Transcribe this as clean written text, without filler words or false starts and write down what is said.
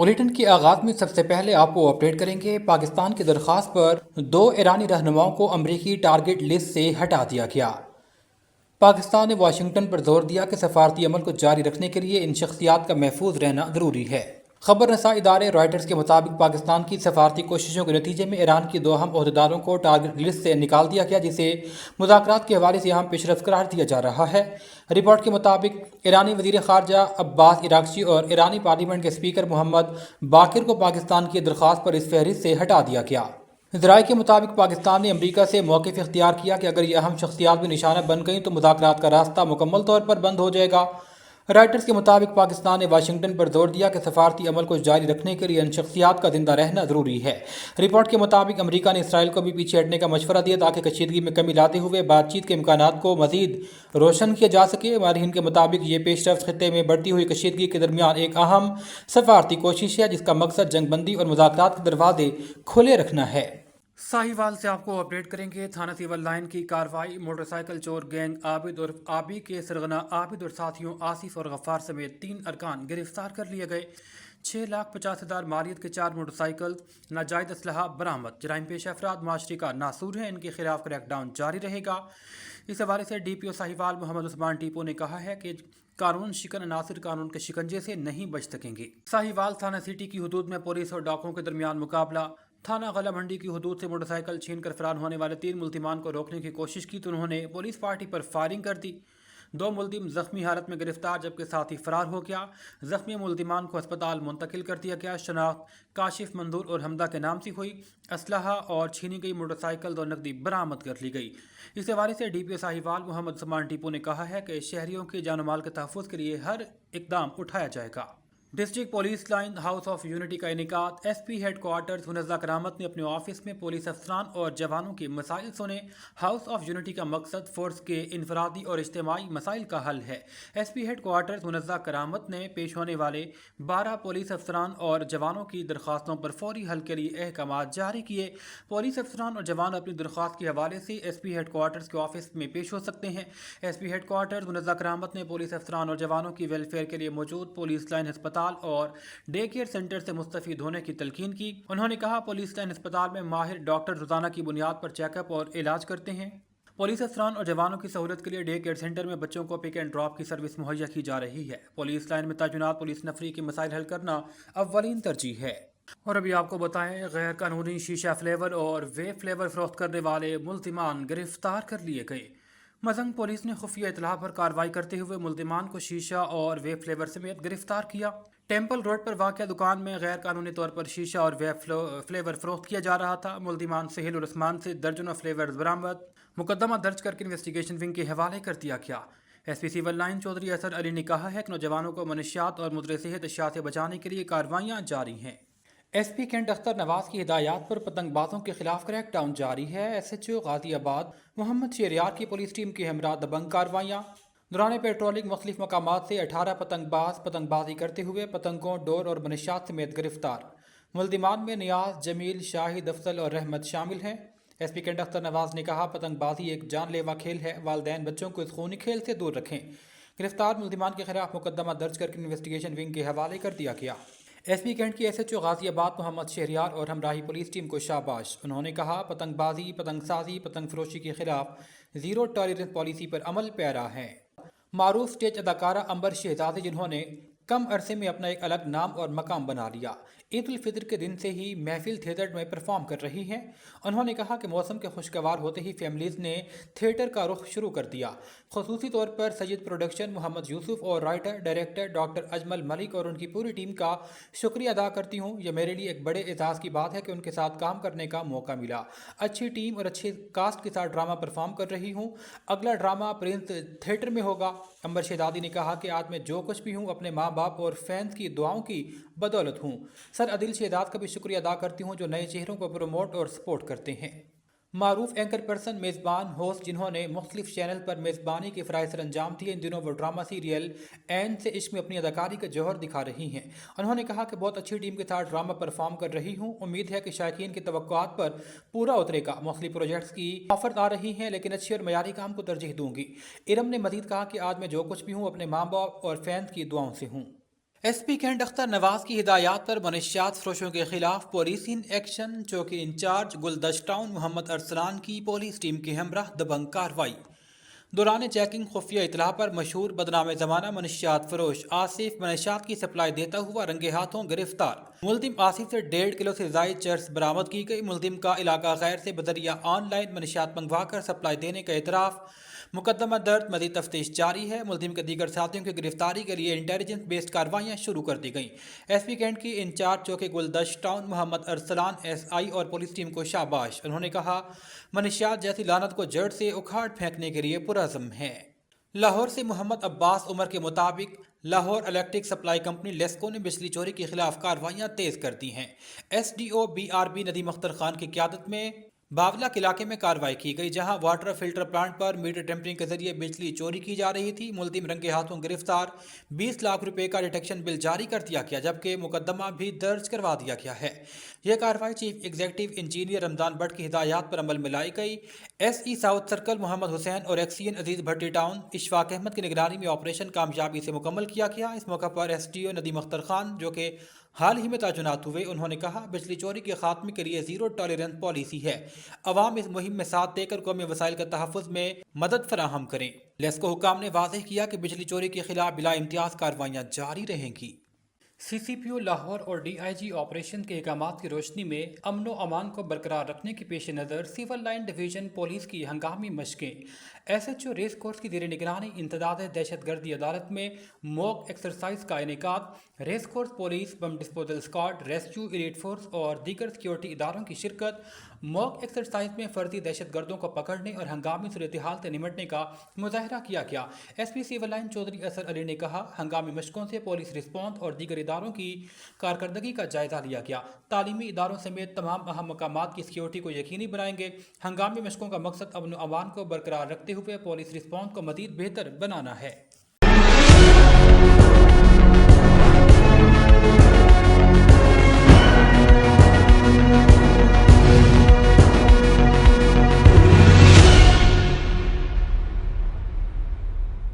Bulletin के आगाज में सबसे पहले आपको अपडेट करेंगे। पाकिस्तान की दरख्वास्त पर 2 ईरानी रहनुमाओं को अमरीकी टारगेट लिस्ट से हटा दिया गया। पाकिस्तान ने वाशिंगटन पर जोर दिया कि सफारती अमल को जारी रखने के लिए इन शख्सियात का महफूज रहना ज़रूरी है। खबर रसा इदारे रॉयटर्स के मुताबिक पाकिस्तान की सफारती कोशिशों के नतीजे में ईरान की 2 अहम ओहदेदारों को टारगेट लिस्ट से निकाल दिया गया, जिसे मुज़ाकरात के हवाले से अहम पेशरफ्त करार दिया जा रहा है। रिपोर्ट के मुताबिक ईरानी वज़ीर ख़ारजा अब्बास इराक्ची और ईरानी पार्लियामेंट के स्पीकर मोहम्मद बाकिर को पाकिस्तान की दरख्वास्त पर इस फहरिस्त से हटा दिया गया। ज़राए के मुताबिक पाकिस्तान ने अमरीका से मौक़िफ़ इख्तियार किया कि अगर ये अहम शख्सियात भी निशाना बन गई तो मुज़ाकरात का रास्ता मुकम्मल तौर पर बंद हो जाएगा। राइटर्स के मुताबिक पाकिस्तान ने वाशिंगटन पर जोर दिया कि सफारती अमल को जारी रखने के लिए इन शख्सियात का जिंदा रहना ज़रूरी है। रिपोर्ट के मुताबिक अमरीका ने इसराइल को भी पीछे हटने का मशवरा दिया ताकि कशीदगी में कमी लाते हुए बातचीत के इम्कानात को मज़ीद रोशन किया जा सके। माहिरीन के मुताबिक ये पेशरफ्त खित्ते में बढ़ती हुई कशीदगी के दरमियान एक अहम सफारती कोशिश है, जिसका मकसद जंगबंदी और मुज़ाकरात के दरवाजे खुले रखना है। साहिवाल से आपको अपडेट करेंगे। थाना सिविल लाइन की कार्रवाई। मोटरसाइकिल चोर गैंग आबिद और आबी के सरगना आबिद और साथियों आसिफ और गफ्फार समेत 3 अरकान गिरफ्तार कर लिए गए। 6,50,000 मालियत के 4 मोटरसाइकिल, नाजायज़ असलहा बरामद। जराइम पेशा अफराद माशरे का नासूर है, इनके खिलाफ क्रैकडाउन जारी रहेगा। इस हवाले से DPO साहिवाल मोहम्मद उस्मान टीपो ने कहा है कि कानून शिकन अनासिर कानून के शिकंजे से नहीं बच सकेंगे। साहिवाल थाना सिटी की हदूद में पुलिस और डाकुओं के दरमियान मुकाबला। थाना गला मंडी की हदूद से मोटरसाइकिल छीन कर फरार होने वाले 3 मुल्जिमान को रोकने की कोशिश की तो उन्होंने पुलिस पार्टी पर फायरिंग कर दी। 2 मुल्जिम जख्मी हालत में गिरफ्तार, जबकि साथी फरार हो गया। जख्मी मुल्जिमान को अस्पताल मुंतकिल कर दिया गया। शनाख्त काशिफ, मंदूर और हमदा के नाम से हुई। असलहा और छीनी गई मोटरसाइकिल और नकदी बरामद कर ली गई। इस हवाले से DPO साहिवाल मोहम्मद उस्मान टीपो ने कहा है कि शहरियों के जान माल के तहफ़्फ़ुज़ के लिए हर इकदाम उठाया जाएगा। District police line house of unity का इनेकाद। SP हेड क्वार्टर्स मुनज़्ज़ा करामत ने अपने ऑफिस में पुलिस अफसरान और जवानों के मसाइल सुने। हाउस ऑफ यूनिटी का मकसद फोर्स के इनफरादी और इज्तिमाई मसाइल का हल है। SP हेड क्वार्टर्स मुनज़्ज़ा करामत ने पेश होने वाले 12 पुलिस अफसरान और जवानों की दरख्वास्तों पर फौरी हल के लिए अहकाम जारी किए। पुलिस अफसरान और जवान अपनी दरख्वास्त के हवाले से SP हेड क्वार्टर्स के ऑफिस में पेश हो सकते हैं। SP हेड क्वार्टर्स मुनज़्ज़ा करामत ने पुलिस अफसरान और जवानों की वेलफेयर के लिए मौजूद पुलिस लाइन अस्पताल और डे केयर सेंटर से मुस्तफीद होने की तलकीन की। उन्होंने कहा, पुलिस लाइन अस्पताल में माहिर डॉक्टर रोजाना की बुनियाद पर चेकअप और इलाज करते हैं। पुलिस अफसरान और जवानों की सहूलत के लिए डे केयर सेंटर में बच्चों को पिक एंड ड्रॉप की सर्विस मुहैया की जा रही है। पुलिस लाइन में तैनात पुलिस नफरी के मसाइल हल करना अव्वलीन तरजीह है। और अभी आपको बताएं, गैर कानूनी शीशा फ्लेवर और वे फ्लेवर फरोख्त करने वाले मुल्जिमान गिरफ्तार कर लिए गए। मजंग पुलिस ने खुफिया इतला पर कार्रवाई करते हुए मुल्जिमान को शीशा और वे फ्लेवर समेत गिरफ्तार किया। टेम्पल रोड पर वाक़या दुकान में गैर कानूनी तौर पर शीशा और वे फ्लेवर फरोख्त किया जा रहा था। मुल्जिमान सहेल और उस्मान से दर्जनों फ्लेवर्स बरामद। मुकदमा दर्ज करके इन्वेस्टिगेशन विंग के हवाले कर दिया गया। SP सिविल लाइन चौधरी असर अली ने कहा है कि नौजवानों को मनशियात और मुद्रे सेहत अशिया से बचाने के लिए कार्रवाइयाँ जारी हैं। SP कैंट अख्तर नवाज की हिदायत पर पतंगबाजों के खिलाफ क्रैकडाउन जारी है। SHO गाजियाबाद मोहम्मद शेरियार की पुलिस टीम के हमरा दबंग कार्रवाइयाँ। दौरान पेट्रोलिंग मुख्तलिफ मकामात से 18 पतंगबाज पतंगबाजी करते हुए पतंगों, डोर और मनशियात समेत गिरफ्तार। मुल्जिमान में नियाज, जमील, शाहिद, अफजल और रहमत शामिल हैं। SP कैंट अख्तर नवाज ने कहा, पतंगबाजी एक जानलेवा खेल है, वालिदैन बच्चों को इस खूनी खेल से दूर रखें। गिरफ्तार मुल्जिमान के खिलाफ मुकदमा दर्ज करके इन्वेस्टिगेशन विंग के हवाले कर दिया गया। SP कैंट की SHO गाजियाबाद मोहम्मद शहरियार और हमराही पुलिस टीम को शाबाश। उन्होंने कहा, पतंगबाजी, पतंगसाजी, पतंग फरोशी के खिलाफ जीरो टॉलरेंस पॉलिसी पर अमल पैरा है। मारूफ स्टेज अदाकारा अंबर शहजादी, जिन्होंने कम अरसे में अपना एक अलग नाम और मकाम बना लिया, ईद उल फितर के दिन से ही महफिल थिएटर में परफॉर्म कर रही हैं। उन्होंने कहा कि मौसम के खुशगवार होते ही फैमिलीज़ ने थिएटर का रुख शुरू कर दिया। खुसूसी तौर पर सैयद प्रोडक्शन, मोहम्मद यूसुफ और writer director doctor Ajmal Malik और उनकी पूरी टीम का शुक्रिया अदा करती हूँ। यह मेरे लिए एक बड़े एजाज़ की बात है कि उनके साथ काम करने का मौका मिला। अच्छी टीम और अच्छे कास्ट के साथ ड्रामा परफॉर्म कर रही हूँ। अगला ड्रामा प्रिंस थिएटर में होगा। अंबर शहजादी ने कहा कि आज मैं जो कुछ भी हूँ अपने माँ बाप और फैंस की दुआओं की बदौलत हूँ। सर अदिल शहजाद का भी शुक्रिया अदा करती हूँ जो नए चेहरों को प्रमोट और सपोर्ट करते हैं। मारूफ एंकर पर्सन, मेज़बान, होस्ट, जिन्होंने मुख्तलिफ चैनल पर मेज़बानी के फ़राइज़ सर अंजाम दिए, इन दिनों वो ड्रामा सीरियल एन से इश्क में अपनी अदाकारी का जौहर दिखा रही हैं। उन्होंने कहा कि बहुत अच्छी टीम के साथ ड्रामा परफॉर्म कर रही हूँ। उम्मीद है कि शायकीन की तवक्कुआत पर पूरा उतरेगा। मुख्तलिफ प्रोजेक्ट्स की ऑफर आ रही हैं, लेकिन अच्छे और मयारी काम को तरजीह दूंगी। इरम ने मजीद कहा कि आज मैं जो कुछ भी हूँ अपने माँ बाप और फैंस की दुआओं से हूँ। ایس پی کینٹ اختر نواز کی ہدایات پر منشیات فروشوں کے خلاف پولیس ان ایکشن چوکی انچارج گلدشت ٹاؤن محمد ارسلان کی پولیس ٹیم کے ہمراہ دبنگ کارروائی دوران چیکنگ خفیہ اطلاع پر مشہور بدنام زمانہ منشیات فروش آصف منشیات کی سپلائی دیتا ہوا رنگے ہاتھوں گرفتار ملزم آصف سے 1.5 کلو سے زائد چرس برآمد کی گئی ملزم کا علاقہ غیر سے بذریعہ آن لائن منشیات منگوا کر سپلائی دینے کا اعتراف مقدمہ درج مزید تفتیش جاری ہے ملزم کے دیگر ساتھیوں کی گرفتاری کے لیے انٹیلیجنس بیسڈ کارروائیاں شروع کر دی گئیں ایس پی کینٹ کی انچارج چوکی Guldasht town Muhammad Arslan S I اور پولیس ٹیم کو شاباش انہوں نے کہا منشیات جیسی لعنت کو جڑ سے اکھاڑ پھینکنے کے لیے پرعزم ہے لاہور سے محمد عباس عمر کے مطابق Lahore electric supply company LESCO نے بجلی چوری کے خلاف کارروائیاں تیز کر دی ہیں S D O B R B Nadeem Akhtar Khan کی قیادت میں باولا علاقے میں کارروائی کی گئی جہاں واٹر فلٹر پلانٹ پر میٹر ٹیمپرنگ کے ذریعے بجلی چوری کی جا رہی تھی ملزم رنگے ہاتھوں گرفتار 20 لاکھ روپے کا ڈیٹیکشن بل جاری کر دیا گیا جبکہ مقدمہ بھی درج کروا دیا گیا ہے یہ کارروائی chief executive engineer Ramzan but کی ہدایات پر عمل میں لائی گئی ایس ای ساؤتھ سرکل محمد حسین اور ایکسین عزیز بھٹی ٹاؤن اشفاق احمد کی نگرانی میں آپریشن کامیابی سے مکمل کیا گیا اس موقع پر S D O Nadeem Akhtar Khan جو کہ حال ہی میں تعینات ہوئے انہوں نے کہا بجلی چوری کے خاتمے کے لیے زیرو ٹالرنس پالیسی ہے عوام اس مہم میں ساتھ دے کر قومی وسائل کا تحفظ میں مدد فراہم کریں لیسکو حکام نے واضح کیا کہ بجلی چوری کے خلاف بلا امتیاز کارروائیاں جاری رہیں گی سی سی پی او لاہور اور ڈی آئی جی آپریشن کے احکامات کی روشنی میں امن و امان کو برقرار رکھنے کے پیش نظر سول لائن ڈویژن پولیس کی ہنگامی مشقیں S H O race course کی زیر نگرانی امتداد دہشت گردی عدالت میں موک ایکسرسائز کا انعقاد race course police bomb disposal squad rescue elite force اور دیگر سیکیورٹی اداروں کی شرکت موک ایکسرسائز میں فرضی دہشت گردوں کو پکڑنے اور ہنگامی صورتحال سے نمٹنے کا مظاہرہ کیا گیا S P civil line Chaudhry Asar Ali نے کہا ہنگامی مشقوں سے پولیس رسپانس اور دیگر اداروں کی کارکردگی کا جائزہ لیا گیا تعلیمی اداروں سمیت تمام اہم مقامات کی سیکیورٹی کو یقینی بنائیں گے ہنگامی مشقوں کا مقصد امن و امان کو برقرار رکھتے ہوئے پولیس رسپانس کو مزید بہتر بنانا ہے